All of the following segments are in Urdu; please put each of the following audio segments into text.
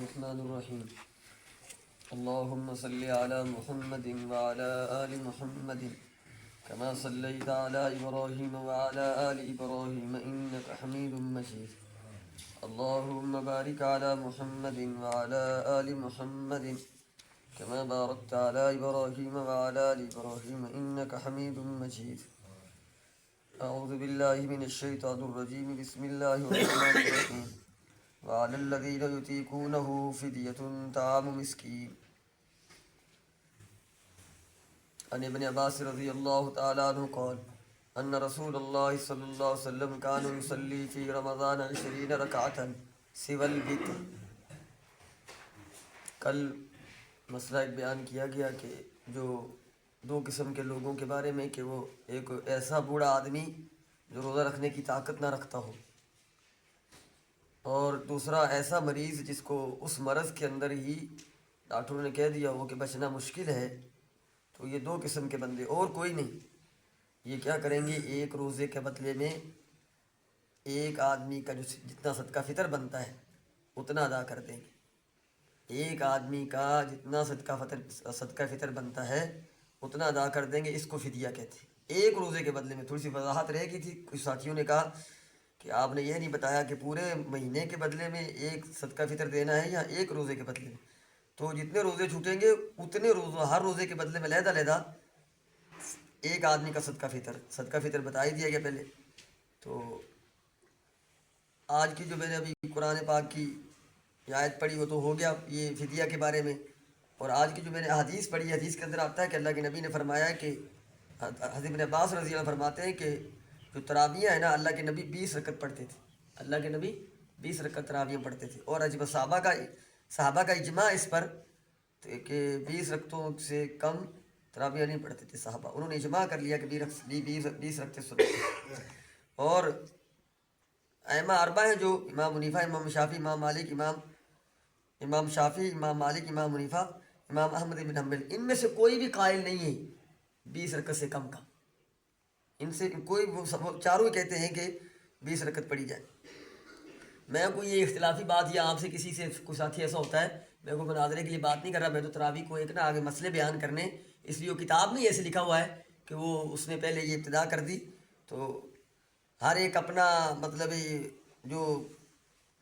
الرحمن الرحيم اللهم صل على محمد وعلى آل محمد كما صليت على إبراهيم وعلى آل إبراهيم إنك حميد مجيد اللهم بارك على محمد وعلى آل محمد كما باركت على إبراهيم وعلى آل إبراهيم إنك حميد مجيد أعوذ بالله من الشيطان الرجيم بسم الله الرحمن الرحيم وعلى الذين يطيقونه فدية طعام مسكين عن ابن عباس رضي الله تعالى عنه قال أن رسول الله صلى الله عليه وسلم كان يصلي في رمضان 20 ركعة سوى الوتر. کل مسئلہ ایک بیان کیا گیا کہ جو دو قسم کے لوگوں کے بارے میں کہ وہ ایک ایسا بوڑھا آدمی جو روزہ رکھنے کی طاقت نہ رکھتا ہو، اور دوسرا ایسا مریض جس کو اس مرض کے اندر ہی ڈاکٹروں نے کہہ دیا ہو کہ بچنا مشکل ہے. تو یہ دو قسم کے بندے اور کوئی نہیں. یہ کیا کریں گے؟ ایک روزے کے بدلے میں ایک آدمی کا جو جتنا صدقہ فطر بنتا ہے اتنا ادا کر دیں گے. ایک آدمی کا جتنا صدقہ فطر بنتا ہے اتنا ادا کر دیں گے. اس کو فدیہ کہتے ہیں. ایک روزے کے بدلے میں. تھوڑی سی وضاحت رہ گئی تھی. کچھ ساتھیوں نے کہا کہ آپ نے یہ نہیں بتایا کہ پورے مہینے کے بدلے میں ایک صدقہ فطر دینا ہے یا ایک روزے کے بدلے میں. تو جتنے روزے چھوٹیں گے اتنے روزہ ہر روزے کے بدلے میں علیحدہ ایک آدمی کا صدقہ فطر بتا ہی دیا گیا پہلے. تو آج کی جو میں نے ابھی قرآن پاک کی آیت پڑھی وہ تو ہو گیا یہ فدیہ کے بارے میں. اور آج کی جو میں نے حدیث پڑھی، حدیث کے اندر آتا ہے کہ اللہ کے نبی نے فرمایا ہے کہ حضرت ابن عباس رضی اللہ عنہ فرماتے ہیں کہ جو تراویح ہے نا، اللہ کے نبی 20 رکعت پڑھتے تھے. اللہ کے نبی 20 رکعت تراویح پڑھتے تھے. اور عجیب صحابہ کا اجماع اس پر کہ 20 رکعتوں سے کم تراویح نہیں پڑھتے تھے صحابہ. انہوں نے اجماع کر لیا کہ 20 رکعتیں سنت. اور ائمہ اربعہ ہیں جو امام حنیفہ، امام شافعی، امام مالک، امام شافعی، امام مالک، امام حنیفہ، امام احمد بن حنبل، ان میں سے کوئی بھی قائل نہیں ہے 20 رکعت سے کم کا. ان سے کوئی وہ چاروں ہی کہتے ہیں کہ 20 رکعت پڑھی جائے. میں کوئی یہ اختلافی بات یا آپ سے کسی سے کوئی ساتھی ایسا ہوتا ہے، میں کوئی مناظرے کے لیے بات نہیں کر رہا. میں تو تراویح کو ایک نا آگے مسئلے بیان کرنے، اس لیے وہ کتاب میں ایسے لکھا ہوا ہے کہ وہ اس نے پہلے یہ ابتدا کر دی. تو ہر ایک اپنا مطلب جو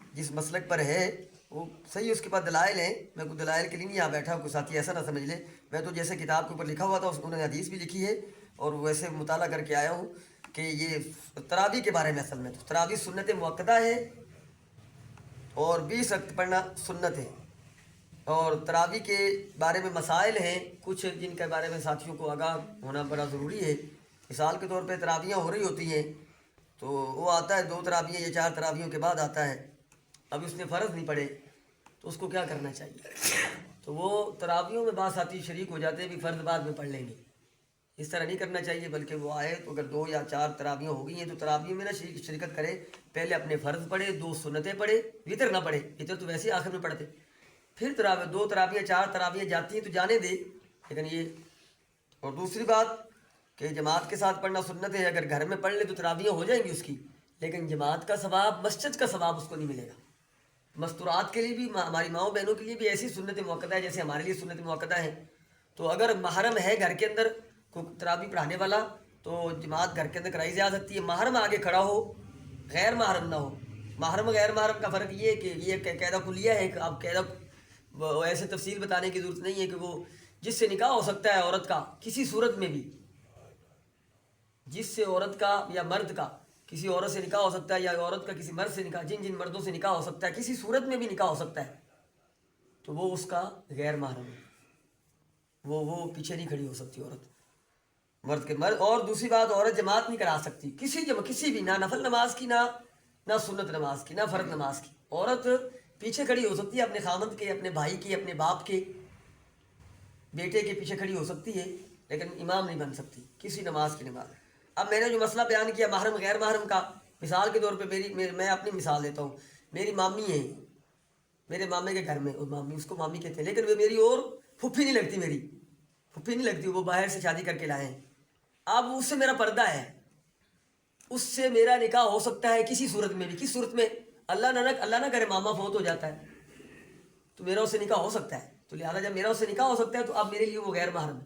جس مسلک پر ہے وہ صحیح، اس کے پاس دلائل ہیں. میں کوئی دلائل کے لیے نہیں یہاں بیٹھا ہوں، کوئی ساتھی ایسا نہ سمجھ لے. میں تو جیسے کتاب کے اوپر لکھا ہوا تھا انہوں نے حدیث بھی لکھی ہے اور ویسے مطالعہ کر کے آیا ہوں کہ یہ تراویح کے بارے میں اصل میں تو تراویح سنت مؤکدہ ہے اور 20 رکعت پڑھنا سنت ہے. اور تراویح کے بارے میں مسائل ہیں کچھ جن کے بارے میں ساتھیوں کو آگاہ ہونا بڑا ضروری ہے. مثال کے طور پہ تراویحیں ہو رہی ہوتی ہیں تو وہ آتا ہے 2 تراویح یا 4 تراویحوں کے بعد آتا ہے. اب اس نے فرض نہیں پڑھے تو اس کو کیا کرنا چاہیے؟ تو وہ تراویحوں میں بعض ساتھی شریک ہو جاتے ہیں بھی فرض بعد میں پڑھ لیں گے. اس طرح نہیں کرنا چاہیے، بلکہ وہ آئے تو اگر 2 یا 4 تراویحیں ہو گئی ہیں تو تراویح میں نہ شرکت کرے. پہلے اپنے فرض پڑھے، 2 سنتیں پڑھے، وطر نہ پڑھے. وطر تو ویسے ہی آخر میں پڑھتے. پھر 2 تراویح 4 تراویح جاتی ہیں تو جانے دے. لیکن یہ اور دوسری بات کہ جماعت کے ساتھ پڑھنا سنت ہے. اگر گھر میں پڑھ لے تو تراویح ہو جائیں گی اس کی، لیکن جماعت کا ثواب، مسجد کا ثواب اس کو نہیں ملے گا. مستورات کے لیے بھی، ہماری ماؤں بہنوں کے لیے بھی ایسی سنت مؤکدہ ہے جیسے ہمارے لیے سنت مؤکدہ ہے. تو اگر محرم ہے گھر کے اندر کوئی تراویح پڑھانے والا تو جماعت گھر کے اندر کرائی جا سکتی ہے. محرم آگے کھڑا ہو، غیر محرم نہ ہو. محرم غیر محرم کا فرق یہ ہے کہ یہ قاعدہ کلیہ ہے کہ آپ قاعدہ ایسے تفصیل بتانے کی ضرورت نہیں ہے کہ وہ جس سے نکاح ہو سکتا ہے عورت کا کسی صورت میں بھی، جس سے عورت کا یا مرد کا کسی عورت سے نکاح ہو سکتا ہے یا عورت کا کسی مرد سے نکاح، جن مردوں سے نکاح ہو سکتا ہے کسی صورت میں بھی نکاح ہو سکتا ہے تو وہ اس کا غیر محرم ہے. وہ پیچھے نہیں کھڑی ہو سکتی عورت مرد کے مرد. اور دوسری بات، عورت جماعت نہیں کرا سکتی کسی بھی، نہ نفل نماز کی، نہ سنت نماز کی، نہ فرض نماز کی. عورت پیچھے کھڑی ہو سکتی ہے اپنے خامند کے، اپنے بھائی کے، اپنے باپ کے، بیٹے کے پیچھے کھڑی ہو سکتی ہے، لیکن امام نہیں بن سکتی کسی نماز کی نماز. اب میں نے جو مسئلہ بیان کیا محرم غیر محرم کا، مثال کے طور پہ میں اپنی مثال دیتا ہوں. میری مامی ہے، میرے مامے کے گھر میں، اور مامی اس کو مامی کہتے ہیں، لیکن وہ میری اور پھپھی نہیں لگتی. میری پھپھی نہیں لگتی، وہ باہر سے شادی کر کے لائے ہیں. اب اس سے میرا پردہ ہے، اس سے میرا نکاح ہو سکتا ہے کسی صورت میں بھی. کس صورت میں؟ اللہ نہ کرے ماما فوت ہو جاتا ہے تو میرا اس سے نکاح ہو سکتا ہے، تو لہٰذا جب میرا اس سے نکاح ہو سکتا ہے تو اب میرے لیے وہ غیر محرم ہے.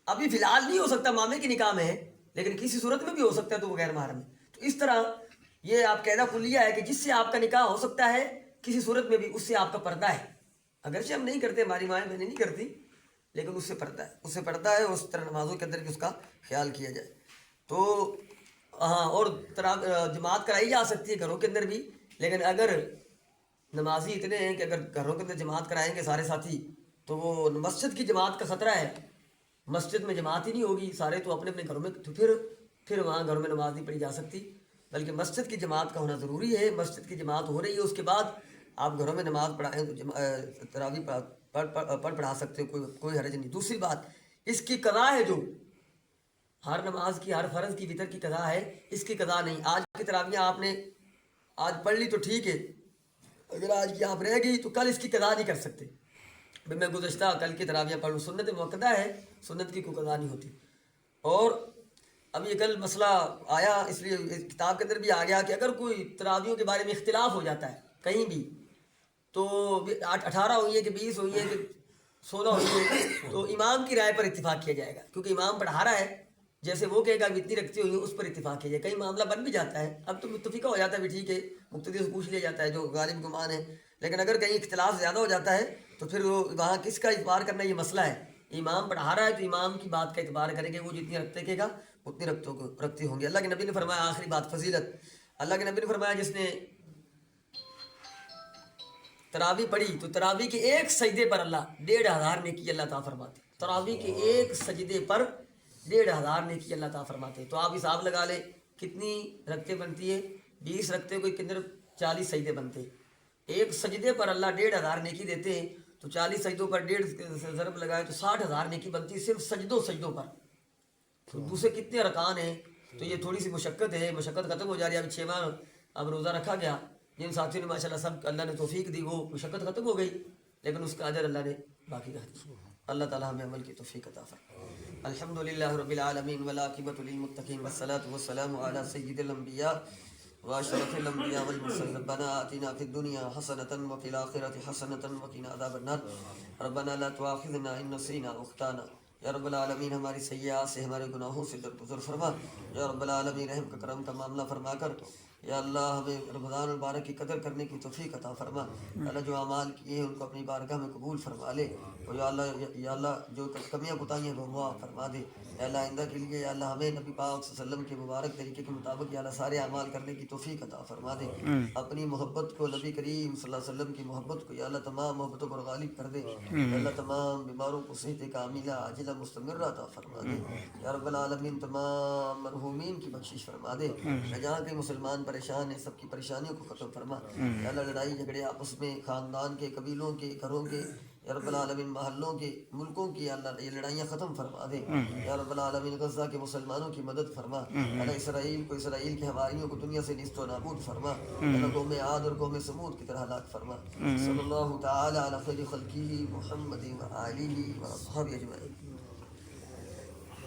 ابھی فی الحال نہیں ہو سکتا، مامے کے نکاح میں ہے، لیکن کسی صورت میں بھی ہو سکتا ہے تو وہ غیر محرم ہے. تو اس طرح یہ آپ قاعدہ کلیہ ہے کہ جس سے آپ کا نکاح ہو سکتا ہے کسی صورت میں بھی، اس سے آپ کا پردہ ہے. اگرچہ ہم نہیں کرتے، ہماری مائیں بہنیں نہیں کرتی، لیکن اس سے پردہ ہے، اس سے پردہ ہے. اس طرح نمازوں کے اندر بھی اس کا خیال کیا جائے. تو ہاں، اور جماعت کرائی جا سکتی ہے گھروں کے اندر بھی، لیکن اگر نمازی اتنے ہیں کہ اگر گھروں کے اندر جماعت کرائیں گے سارے ساتھی تو وہ مسجد کی جماعت کا خطرہ ہے. مسجد میں جماعت ہی نہیں ہوگی، سارے تو اپنے اپنے گھروں میں، تو پھر وہاں گھروں میں نماز نہیں پڑھی جا سکتی، بلکہ مسجد کی جماعت کا ہونا ضروری ہے. مسجد کی جماعت ہو رہی ہے، اس کے بعد آپ گھروں میں نماز پڑھائیں تو تراویح پڑھا سکتے ہو، کوئی حرج نہیں. دوسری بات، اس کی قضا ہے، جو ہر نماز کی، ہر فرض کی وتر کی قضا ہے، اس کی قضا نہیں. آج کی تراویح آپ نے آج پڑھ لی تو ٹھیک ہے، اگر آج کی آپ رہ گئی تو کل اس کی قضا نہیں کر سکتے. میں گزشتہ کل کی تراویح پڑھ لوں، سنت موقدہ ہے، سنت کی کوئی قضا نہیں ہوتی. اور اب یہ کل مسئلہ آیا، اس لیے اس کتاب کے اندر بھی آ گیا کہ اگر کوئی تراویحوں کے بارے میں اختلاف ہو جاتا ہے کہیں بھی، تو 18 ہوئی ہے کہ 20 ہوئی ہے کہ 16 ہوئی ہے، تو امام کی رائے پر اتفاق کیا جائے گا، کیونکہ امام پڑھا رہا ہے، جیسے وہ کہے گا کہ اتنی رکھتی ہوئی اس پر اتفاق کیا جائے. کئی معاملہ بن بھی جاتا ہے، اب تو متفقہ ہو جاتا ہے بھی ٹھیک ہے، مقتدی سے پوچھ لیا جاتا ہے جو غالب گمان ہے. لیکن اگر کہیں اختلاف زیادہ ہو جاتا ہے تو پھر وہ وہاں کس کا اعتبار کرنا یہ مسئلہ ہے. امام پڑھا رہا ہے تو امام کی بات کا اعتبار کریں گے، وہ جتنی رکھتے کہے گا اتنی رکھتے ہوں گے. اللہ کے نبی نے فرمایا، آخری بات فضیلت، اللہ کے نبی نے فرمایا جس نے تراویح پڑھی تو تراویح کے ایک سجدے پر اللہ 1500 نیکی اللہ تعالیٰ فرماتے. تراویح کے ایک سجدے پر 1500 نیکی اللہ تعالیٰ فرماتے. تو آپ حساب لگا لیں کتنی رکعتیں بنتی ہے، 20 رکعتیں کوئی کتنے 40 سجدے بنتے. ایک سجدے پر اللہ 1500 نیکی دیتے ہیں، تو 40 سجدوں پر 1.5 ضرب لگائے تو 60,000 نیکی بنتی ہے صرف سجدوں پر. تو دوسرے کتنے ارکان ہیں، تو یہ تھوڑی سی مشقت ہے، مشقت ختم ہو جا رہی ہے. اب 6 ماہ اب روزہ رکھا گیا، جن ساتھیوں نے ماشاءاللہ سب اللہ نے توفیق دی، وہ مشقت ختم ہو گئی، لیکن اس کا اجر اللہ نے باقی رکھ دیا. اللہ تعالیٰ ہمیں عمل کی توفیق عطا فرمائے. الحمدللہ رب العالمین والعاقبۃ للمتقین والصلاۃ والسلام علی سید الانبیاء واشرف الانبیاء والمرسلین. ربنا آتنا فی الدنیا حسنۃ وفی الآخرۃ حسنۃ وقنا عذاب النار. ربنا لا تؤاخذنا ان نسینا او اخطانا. یا رب العالمین ہماری سیئات سے، ہمارے گناہوں سے درگزر فرما. یا رب العالمین رحم کا کرم کا معاملہ فرما کر یا اللہ ہمیں رمضان المبارک کی قدر کرنے کی توفیق عطا فرما. اللہ جو اعمال کیے ہیں ان کو اپنی بارگاہ میں قبول فرما لے. اور یا اللہ جو کمیاں کوتاہیاں وہ معاف فرما دے. یا اللہ آئندہ کے لیے یا اللہ ہمیں نبی پاک صلی اللہ علیہ وسلم کے مبارک طریقے کے مطابق یا اللہ سارے اعمال کرنے کی توفیق عطا فرما دے. اپنی محبت کو، نبی کریم صلی اللہ علیہ وسلم کی محبت کو یا اللہ تمام محبتوں پر غالب کر دے. یا اللہ تمام بیماروں کو صحت کاملہ عاجلہ مستمرہ عطا فرما دے. یا رب العالمین تمام مرحومین کی بخشش فرما دے. جہاں کے مسلمان پریشان ہیں سب کی پریشانیوں کو ختم فرما. یا اللہ لڑائی جھگڑے آپس میں، خاندان کے، قبیلوں کے، گھروں کے، یا رب العالمین محلوں کے، ملکوں کی، یا اللہ یہ لڑائیاں ختم فرما دے. یا رب العالمین غزہ کے مسلمانوں کی مدد فرما. اللہ اسرائیل کو، اسرائیل کے حواریوں کو دنیا سے نیست و نابود فرما. اللہ قوم عاد اور قوم ثمود کی طرح ہلاک فرما. صلی اللہ تعالی علی خیر خلقہ محمد و آلہ و اصحابہ اجمعین.